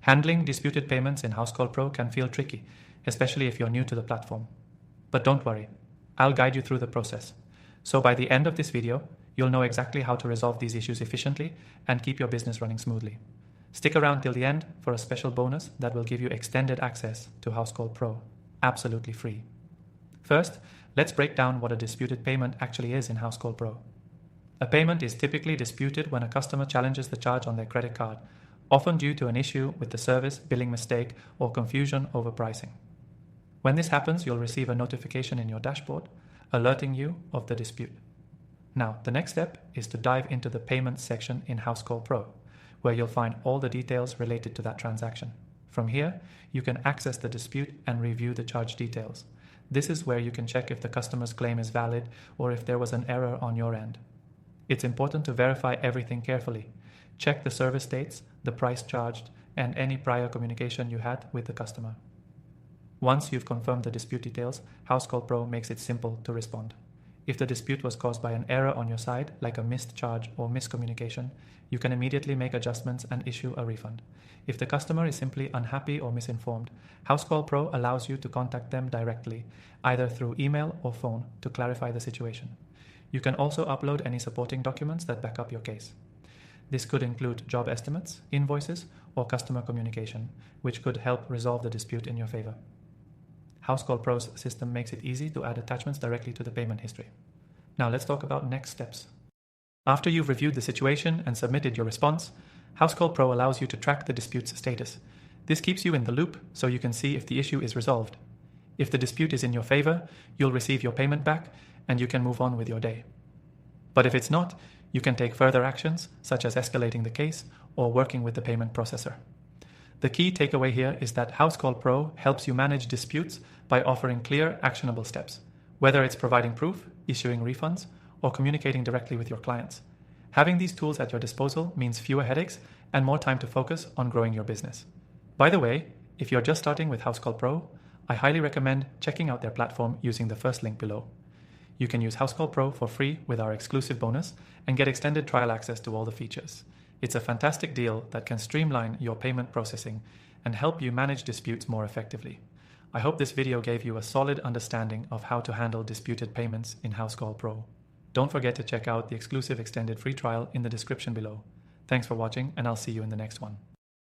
Handling disputed payments in Housecall Pro can feel tricky, especially if you're new to the platform. But don't worry, I'll guide you through the process. So by the end of this video, you'll know exactly how to resolve these issues efficiently and keep your business running smoothly. Stick around till the end for a special bonus that will give you extended access to Housecall Pro, absolutely free. First, let's break down what a disputed payment actually is in Housecall Pro. A payment is typically disputed when a customer challenges the charge on their credit card, often due to an issue with the service, billing mistake, or confusion over pricing. When this happens, you'll receive a notification in your dashboard alerting you of the dispute. Now, the next step is to dive into the payments section in Housecall Pro, where you'll find all the details related to that transaction. From here, you can access the dispute and review the charge details. This is where you can check if the customer's claim is valid or if there was an error on your end. It's important to verify everything carefully. Check the service dates, the price charged, and any prior communication you had with the customer. Once you've confirmed the dispute details, Housecall Pro makes it simple to respond. If the dispute was caused by an error on your side, like a missed charge or miscommunication, you can immediately make adjustments and issue a refund. If the customer is simply unhappy or misinformed, Housecall Pro allows you to contact them directly, either through email or phone, to clarify the situation. You can also upload any supporting documents that back up your case. This could include job estimates, invoices, or customer communication, which could help resolve the dispute in your favor. Housecall Pro's system makes it easy to add attachments directly to the payment history. Now let's talk about next steps. After you've reviewed the situation and submitted your response, Housecall Pro allows you to track the dispute's status. This keeps you in the loop so you can see if the issue is resolved. If the dispute is in your favor, you'll receive your payment back and you can move on with your day. But if it's not, you can take further actions, such as escalating the case or working with the payment processor. The key takeaway here is that Housecall Pro helps you manage disputes by offering clear, actionable steps, whether it's providing proof, issuing refunds, or communicating directly with your clients. Having these tools at your disposal means fewer headaches and more time to focus on growing your business. By the way, if you're just starting with Housecall Pro, I highly recommend checking out their platform using the first link below. You can use Housecall Pro for free with our exclusive bonus and get extended trial access to all the features. It's a fantastic deal that can streamline your payment processing and help you manage disputes more effectively. I hope this video gave you a solid understanding of how to handle disputed payments in Housecall Pro. Don't forget to check out the exclusive extended free trial in the description below. Thanks for watching, and I'll see you in the next one.